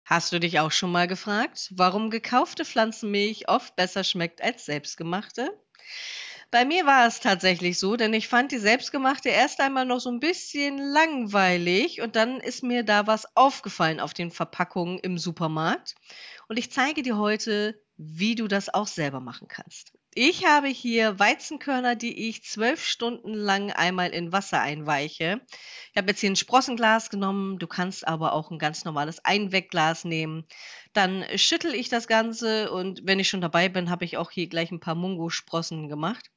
Hast du dich auch schon mal gefragt, warum gekaufte Pflanzenmilch oft besser schmeckt als selbstgemachte? Bei mir war es tatsächlich so, denn ich fand die selbstgemachte erst einmal noch so ein bisschen langweilig und dann ist mir da was aufgefallen auf den Verpackungen im Supermarkt. Und ich zeige dir heute, wie du das auch selber machen kannst. Ich habe hier Weizenkörner, die ich 12 Stunden lang einmal in Wasser einweiche. Ich habe jetzt hier ein Sprossenglas genommen, du kannst aber auch ein ganz normales Einwegglas nehmen. Dann schüttle ich das Ganze und wenn ich schon dabei bin, habe ich auch hier gleich ein paar Mungosprossen gemacht.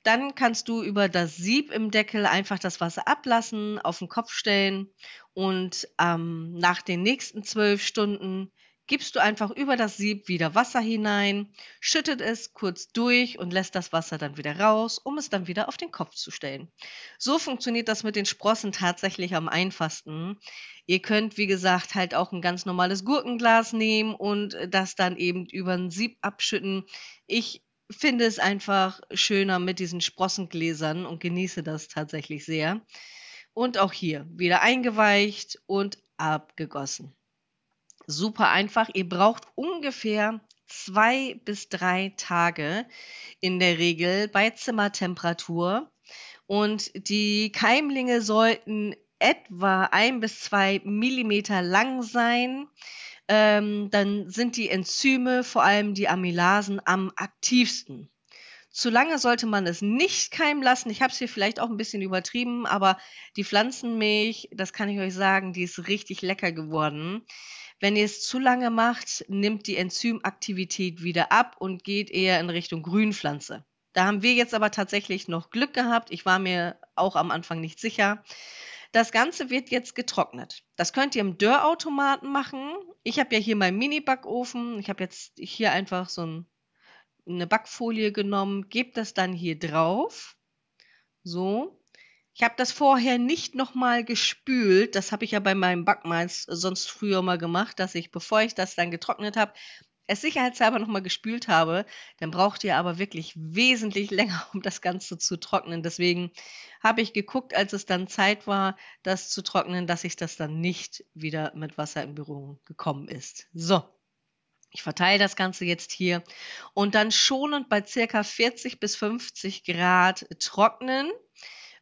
Dann kannst du über das Sieb im Deckel einfach das Wasser ablassen, auf den Kopf stellen und, nach den nächsten 12 Stunden gibst du einfach über das Sieb wieder Wasser hinein, schüttet es kurz durch und lässt das Wasser dann wieder raus, um es dann wieder auf den Kopf zu stellen. So funktioniert das mit den Sprossen tatsächlich am einfachsten. Ihr könnt, wie gesagt, halt auch ein ganz normales Gurkenglas nehmen und das dann eben über ein Sieb abschütten. Ich finde es einfach schöner mit diesen Sprossengläsern und genieße das tatsächlich sehr. Und auch hier wieder eingeweicht und abgegossen. Super einfach. Ihr braucht ungefähr 2 bis 3 Tage in der Regel bei Zimmertemperatur. Und die Keimlinge sollten etwa 1 bis 2 Millimeter lang sein. Dann sind die Enzyme, vor allem die Amylasen, am aktivsten. Zu lange sollte man es nicht keimen lassen. Ich habe es hier vielleicht auch ein bisschen übertrieben, aber die Pflanzenmilch, das kann ich euch sagen, die ist richtig lecker geworden. Wenn ihr es zu lange macht, nimmt die Enzymaktivität wieder ab und geht eher in Richtung Grünpflanze. Da haben wir jetzt aber tatsächlich noch Glück gehabt. Ich war mir auch am Anfang nicht sicher. Das Ganze wird jetzt getrocknet. Das könnt ihr im Dörrautomaten machen. Ich habe ja hier meinen Mini-Backofen. Ich habe jetzt hier einfach so 'ne Backfolie genommen, gebe das dann hier drauf, so. Ich habe das vorher nicht noch mal gespült. Das habe ich ja bei meinem Backmalz sonst früher mal gemacht, dass ich, bevor ich das dann getrocknet habe, es sicherheitshalber noch mal gespült habe. Dann braucht ihr aber wirklich wesentlich länger, um das Ganze zu trocknen. Deswegen habe ich geguckt, als es dann Zeit war, das zu trocknen, dass ich das dann nicht wieder mit Wasser in Berührung gekommen ist. So. Ich verteile das Ganze jetzt hier und dann schonend bei circa 40 bis 50 Grad trocknen.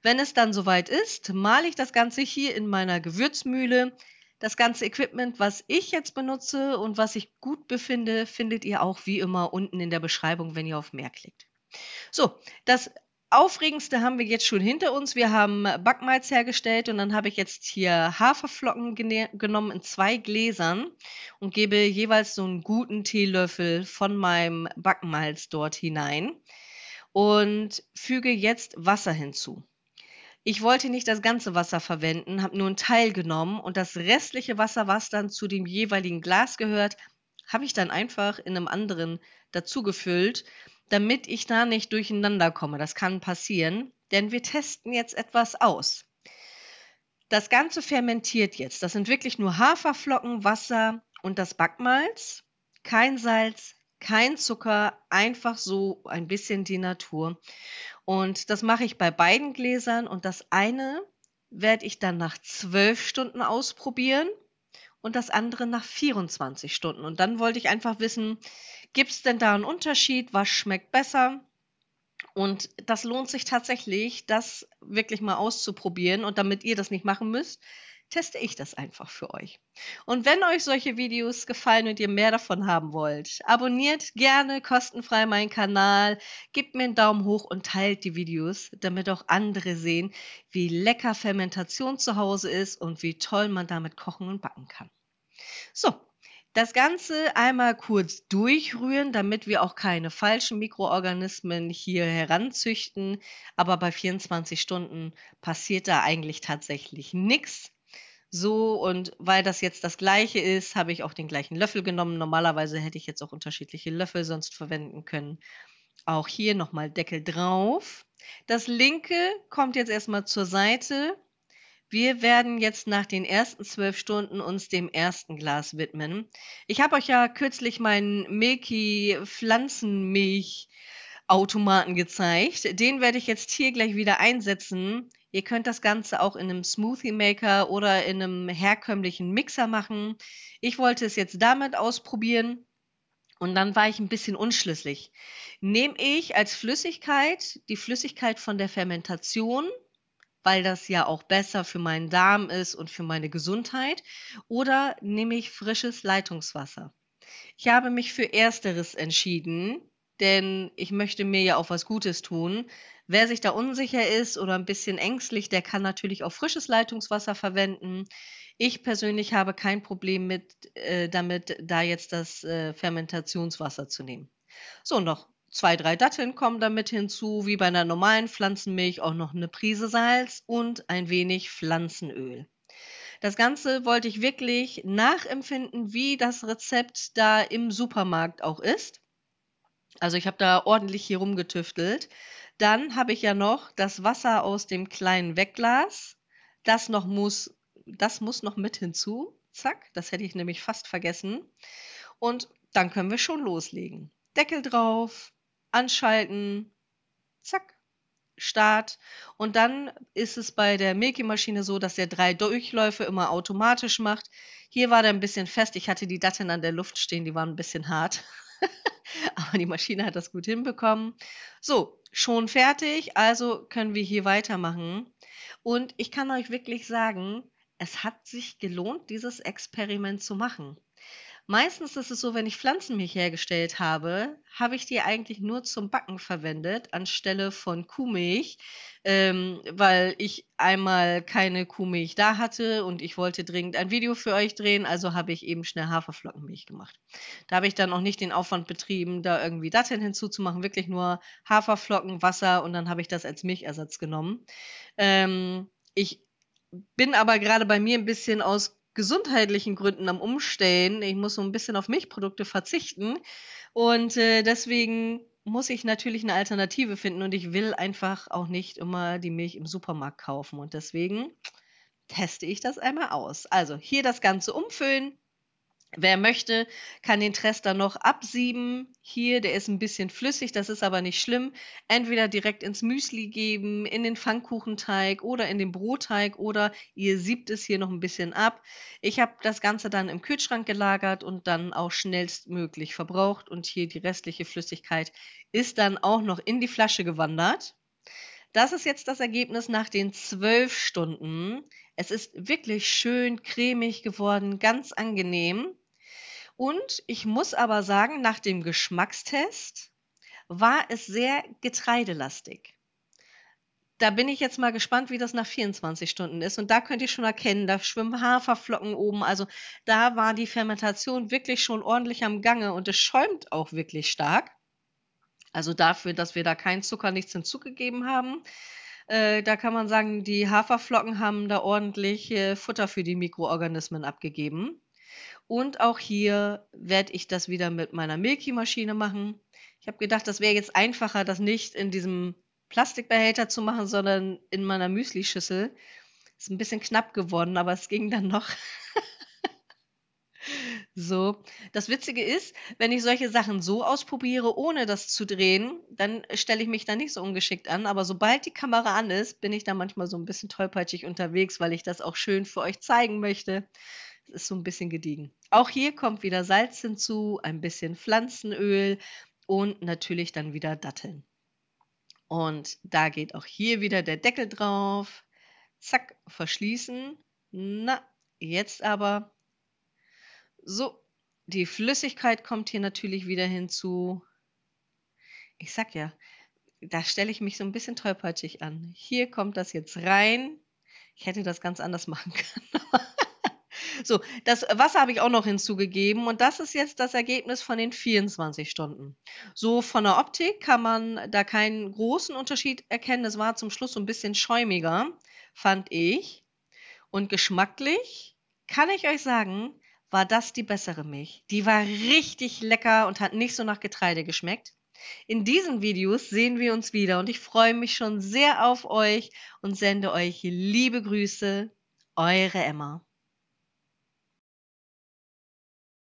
Wenn es dann soweit ist, male ich das Ganze hier in meiner Gewürzmühle. Das ganze Equipment, was ich jetzt benutze und was ich gut befinde, findet ihr auch wie immer unten in der Beschreibung, wenn ihr auf mehr klickt. So, das Aufregendste haben wir jetzt schon hinter uns. Wir haben Backmalz hergestellt und dann habe ich jetzt hier Haferflocken genommen in 2 Gläsern und gebe jeweils so einen guten Teelöffel von meinem Backmalz dort hinein und füge jetzt Wasser hinzu. Ich wollte nicht das ganze Wasser verwenden, habe nur einen Teil genommen und das restliche Wasser, was dann zu dem jeweiligen Glas gehört, habe ich dann einfach in einem anderen dazugefüllt, damit ich da nicht durcheinander komme. Das kann passieren, denn wir testen jetzt etwas aus. Das Ganze fermentiert jetzt. Das sind wirklich nur Haferflocken, Wasser und das Backmalz. Kein Salz, kein Zucker, einfach so ein bisschen die Natur. Und das mache ich bei beiden Gläsern und das eine werde ich dann nach 12 Stunden ausprobieren und das andere nach 24 Stunden. Und dann wollte ich einfach wissen, gibt es denn da einen Unterschied? Was schmeckt besser? Und das lohnt sich tatsächlich, das wirklich mal auszuprobieren. Und damit ihr das nicht machen müsst, teste ich das einfach für euch. Und wenn euch solche Videos gefallen und ihr mehr davon haben wollt, abonniert gerne kostenfrei meinen Kanal, gebt mir einen Daumen hoch und teilt die Videos, damit auch andere sehen, wie lecker Fermentation zu Hause ist und wie toll man damit kochen und backen kann. So, das Ganze einmal kurz durchrühren, damit wir auch keine falschen Mikroorganismen hier heranzüchten. Aber bei 24 Stunden passiert da eigentlich tatsächlich nichts. So, und weil das jetzt das Gleiche ist, habe ich auch den gleichen Löffel genommen. Normalerweise hätte ich jetzt auch unterschiedliche Löffel sonst verwenden können. Auch hier nochmal Deckel drauf. Das linke kommt jetzt erstmal zur Seite. Wir werden jetzt nach den ersten 12 Stunden uns dem ersten Glas widmen. Ich habe euch ja kürzlich meinen Milky Pflanzenmilchautomaten gezeigt. Den werde ich jetzt hier gleich wieder einsetzen. Ihr könnt das Ganze auch in einem Smoothie Maker oder in einem herkömmlichen Mixer machen. Ich wollte es jetzt damit ausprobieren und dann war ich ein bisschen unschlüssig. Nehme ich als Flüssigkeit die Flüssigkeit von der Fermentation, weil das ja auch besser für meinen Darm ist und für meine Gesundheit, oder nehme ich frisches Leitungswasser? Ich habe mich für Ersteres entschieden, denn ich möchte mir ja auch was Gutes tun. Wer sich da unsicher ist oder ein bisschen ängstlich, der kann natürlich auch frisches Leitungswasser verwenden. Ich persönlich habe kein Problem damit, da jetzt das Fermentationswasser zu nehmen. So, noch 2, 3 Datteln kommen damit hinzu, wie bei einer normalen Pflanzenmilch auch noch eine Prise Salz und ein wenig Pflanzenöl. Das Ganze wollte ich wirklich nachempfinden, wie das Rezept da im Supermarkt auch ist. Also ich habe da ordentlich hier rumgetüftelt. Dann habe ich ja noch das Wasser aus dem kleinen Wegglas. Das noch muss, das muss noch mit hinzu. Zack, das hätte ich nämlich fast vergessen. Und dann können wir schon loslegen. Deckel drauf, anschalten, zack, Start. Und dann ist es bei der Milky-Maschine so, dass der 3 Durchläufe immer automatisch macht. Hier war der ein bisschen fest. Ich hatte die Datteln an der Luft stehen, die waren ein bisschen hart. Aber die Maschine hat das gut hinbekommen. So, schon fertig, also können wir hier weitermachen. Und ich kann euch wirklich sagen, es hat sich gelohnt, dieses Experiment zu machen. Meistens ist es so, wenn ich Pflanzenmilch hergestellt habe, habe ich die eigentlich nur zum Backen verwendet, anstelle von Kuhmilch, weil ich einmal keine Kuhmilch da hatte und ich wollte dringend ein Video für euch drehen, also habe ich eben schnell Haferflockenmilch gemacht. Da habe ich dann auch nicht den Aufwand betrieben, da irgendwie Datteln hinzuzumachen, wirklich nur Haferflocken, Wasser und dann habe ich das als Milchersatz genommen. Ich bin aber gerade bei mir ein bisschen aus gesundheitlichen Gründen am Umstellen. Ich muss so ein bisschen auf Milchprodukte verzichten und, deswegen muss ich natürlich eine Alternative finden und ich will einfach auch nicht immer die Milch im Supermarkt kaufen und deswegen teste ich das einmal aus. Also, hier das Ganze umfüllen. Wer möchte, kann den Trest dann noch absieben. Hier, der ist ein bisschen flüssig, das ist aber nicht schlimm. Entweder direkt ins Müsli geben, in den Pfannkuchenteig oder in den Brotteig oder ihr siebt es hier noch ein bisschen ab. Ich habe das Ganze dann im Kühlschrank gelagert und dann auch schnellstmöglich verbraucht und hier die restliche Flüssigkeit ist dann auch noch in die Flasche gewandert. Das ist jetzt das Ergebnis nach den 12 Stunden. Es ist wirklich schön cremig geworden, ganz angenehm. Und ich muss aber sagen, nach dem Geschmackstest war es sehr getreidelastig. Da bin ich jetzt mal gespannt, wie das nach 24 Stunden ist. Und da könnt ihr schon erkennen, da schwimmen Haferflocken oben. Also da war die Fermentation wirklich schon ordentlich am Gange und es schäumt auch wirklich stark. Also dafür, dass wir da keinen Zucker, nichts hinzugegeben haben. Da kann man sagen, die Haferflocken haben da ordentlich Futter für die Mikroorganismen abgegeben. Und auch hier werde ich das wieder mit meiner Milky-Maschine machen. Ich habe gedacht, das wäre jetzt einfacher, das nicht in diesem Plastikbehälter zu machen, sondern in meiner Müslischüssel. Ist ein bisschen knapp geworden, aber es ging dann noch. So. Das Witzige ist, wenn ich solche Sachen so ausprobiere, ohne das zu drehen, dann stelle ich mich da nicht so ungeschickt an. Aber sobald die Kamera an ist, bin ich da manchmal so ein bisschen tollpatschig unterwegs, weil ich das auch schön für euch zeigen möchte. Es ist so ein bisschen gediegen. Auch hier kommt wieder Salz hinzu, ein bisschen Pflanzenöl und natürlich dann wieder Datteln. Und da geht auch hier wieder der Deckel drauf. Zack, verschließen. Na, jetzt aber so, die Flüssigkeit kommt hier natürlich wieder hinzu. Ich sag ja, da stelle ich mich so ein bisschen tollpatschig an. Hier kommt das jetzt rein. Ich hätte das ganz anders machen können. So, das Wasser habe ich auch noch hinzugegeben und das ist jetzt das Ergebnis von den 24 Stunden. So von der Optik kann man da keinen großen Unterschied erkennen. Es war zum Schluss so ein bisschen schäumiger, fand ich. Und geschmacklich kann ich euch sagen, war das die bessere Milch. Die war richtig lecker und hat nicht so nach Getreide geschmeckt. In diesen Videos sehen wir uns wieder und ich freue mich schon sehr auf euch und sende euch liebe Grüße, eure Emma.